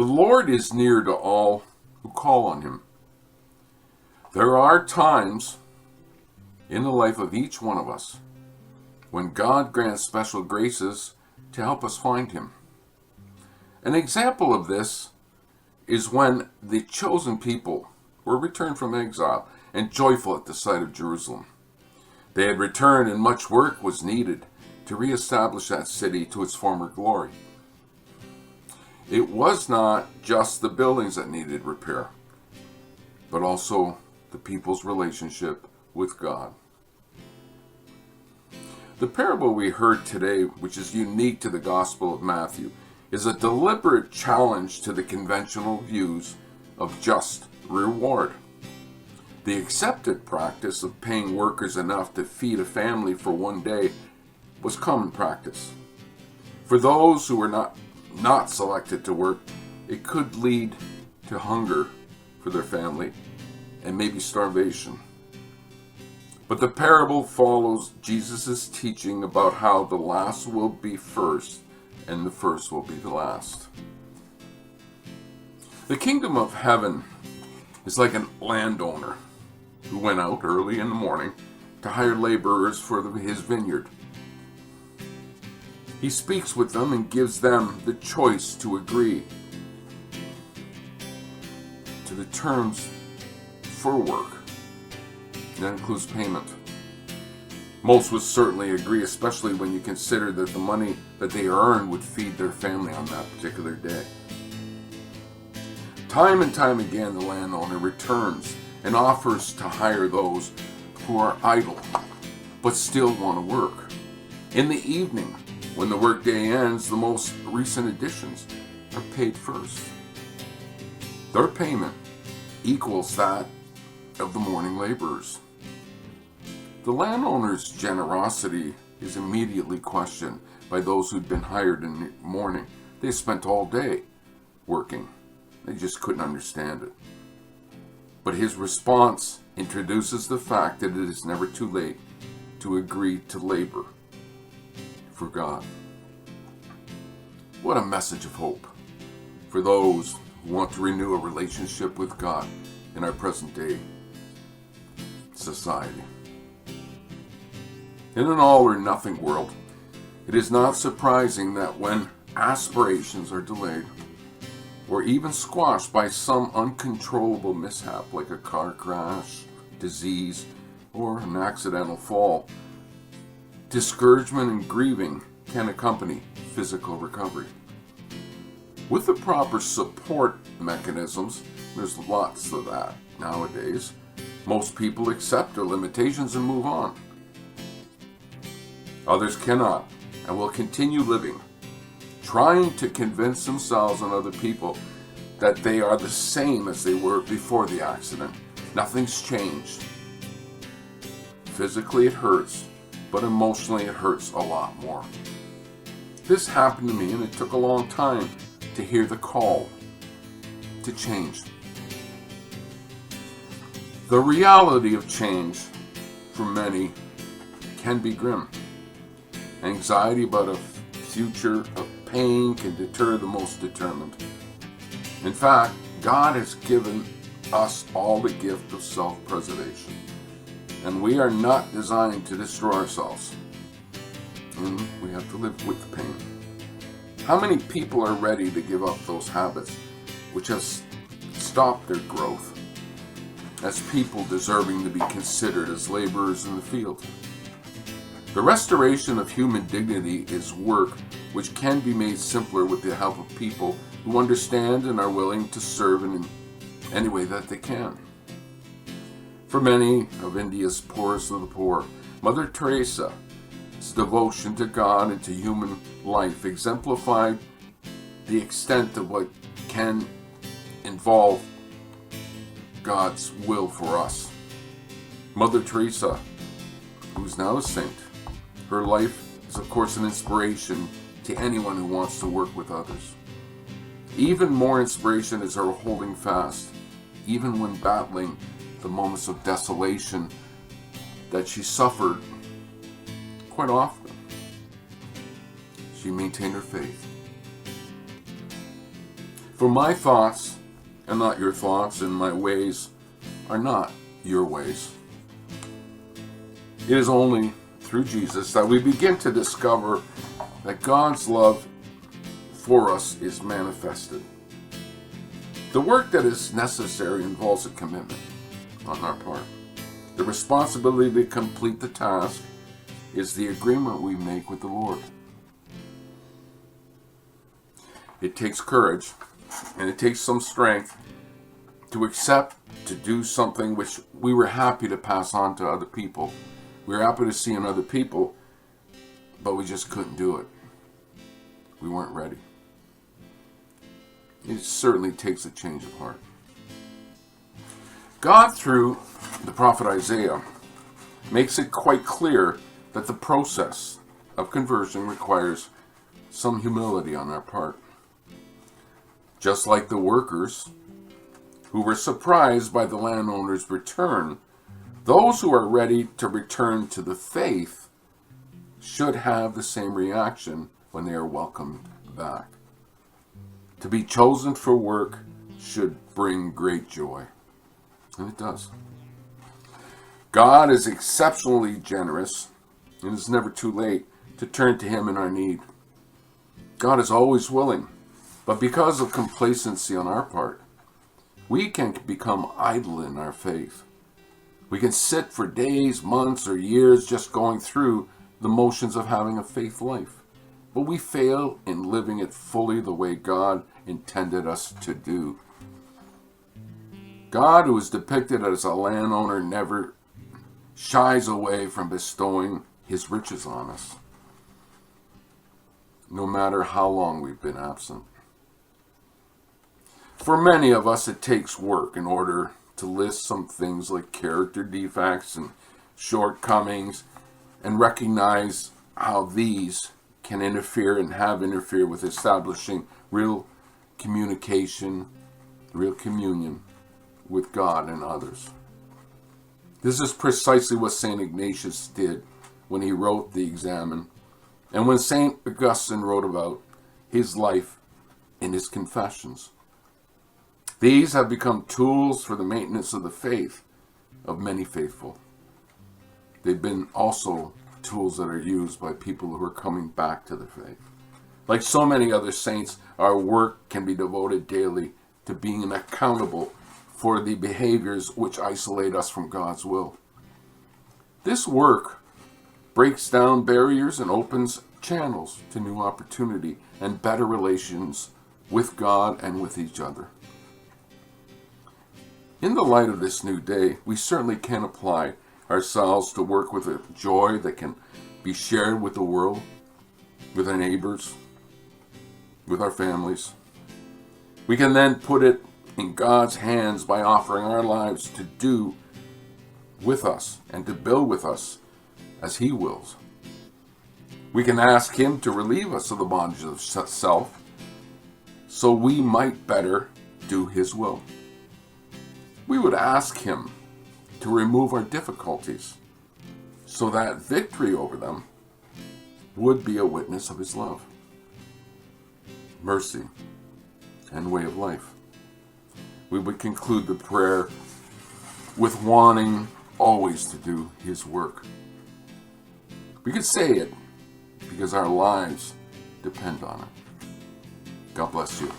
The Lord is near to all who call on him. There are times in the life of each one of us when God grants special graces to help us find him. An example of this is when the chosen people were returned from exile and joyful at the sight of Jerusalem. They had returned and much work was needed to reestablish that city to its former glory. It was not just the buildings that needed repair, but also the people's relationship with God. The parable we heard today, which is unique to the Gospel of Matthew, is a deliberate challenge to the conventional views of just reward. The accepted practice of paying workers enough to feed a family for one day was common practice. For those who were not selected to work, it could lead to hunger for their family and maybe starvation. But the parable follows Jesus' teaching about how the last will be first and the first will be the last. The kingdom of heaven is like a landowner who went out early in the morning to hire laborers for his vineyard. He speaks with them and gives them the choice to agree to the terms for work. That includes payment. Most would certainly agree, especially when you consider that the money that they earned would feed their family on that particular day. Time and time again, the landowner returns and offers to hire those who are idle but still want to work. In the evening, when the workday ends, the most recent additions are paid first. Their payment equals that of the morning laborers. The landowner's generosity is immediately questioned by those who'd been hired in the morning. They spent all day working. They just couldn't understand it. But his response introduces the fact that it is never too late to agree to labor for God. What a message of hope for those who want to renew a relationship with God in our present day society. In an all or nothing world, it is not surprising that when aspirations are delayed or even squashed by some uncontrollable mishap like a car crash, disease, or an accidental fall, discouragement and grieving can accompany physical recovery. With the proper support mechanisms, there's lots of that nowadays, most people accept their limitations and move on. Others cannot and will continue living, trying to convince themselves and other people that they are the same as they were before the accident. Nothing's changed. Physically it hurts, but emotionally it hurts a lot more. This happened to me, and it took a long time to hear the call to change. The reality of change for many can be grim. Anxiety about a future of pain can deter the most determined. In fact, God has given us all the gift of self-preservation, and we are not designed to destroy ourselves. And we have to live with the pain. How many people are ready to give up those habits which have stopped their growth as people deserving to be considered as laborers in the field? The restoration of human dignity is work which can be made simpler with the help of people who understand and are willing to serve in any way that they can. For many of India's poorest of the poor, Mother Teresa's devotion to God and to human life exemplified the extent of what can involve God's will for us. Mother Teresa, who's now a saint, her life is of course an inspiration to anyone who wants to work with others. Even more inspiration is her holding fast, even when battling the moments of desolation that she suffered quite often. She maintained her faith. For my thoughts are not your thoughts, and my ways are not your ways. It is only through Jesus that we begin to discover that God's love for us is manifested. The work that is necessary involves a commitment on our part. The responsibility to complete the task is the agreement we make with the Lord. It takes courage and it takes some strength to accept to do something which we were happy to pass on to other people. We were happy to see in other people, but we just couldn't do it. We weren't ready. It certainly takes a change of heart. God, through the prophet Isaiah, makes it quite clear that the process of conversion requires some humility on our part. Just like the workers who were surprised by the landowner's return, those who are ready to return to the faith should have the same reaction when they are welcomed back. To be chosen for work should bring great joy. And it does. God is exceptionally generous, and it's never too late to turn to Him in our need. God is always willing, but because of complacency on our part, we can become idle in our faith. We can sit for days, months, or years just going through the motions of having a faith life, but we fail in living it fully the way God intended us to do. God, who is depicted as a landowner, never shies away from bestowing His riches on us, no matter how long we've been absent. For many of us, it takes work in order to list some things like character defects and shortcomings and recognize how these can interfere and have interfered with establishing real communication, real communion with God and others. This is precisely what St. Ignatius did when he wrote the Examen, and when St. Augustine wrote about his life in his Confessions. These have become tools for the maintenance of the faith of many faithful. They've been also tools that are used by people who are coming back to the faith. Like so many other saints, our work can be devoted daily to being accountable for the behaviors which isolate us from God's will. This work breaks down barriers and opens channels to new opportunity and better relations with God and with each other. In the light of this new day, we certainly can apply ourselves to work with a joy that can be shared with the world, with our neighbors, with our families. We can then put it in God's hands by offering our lives to do with us and to build with us as He wills. We can ask Him to relieve us of the bondage of self so we might better do His will. We would ask Him to remove our difficulties so that victory over them would be a witness of His love, mercy, and way of life. We would conclude the prayer with wanting always to do His work. We could say it because our lives depend on it. God bless you.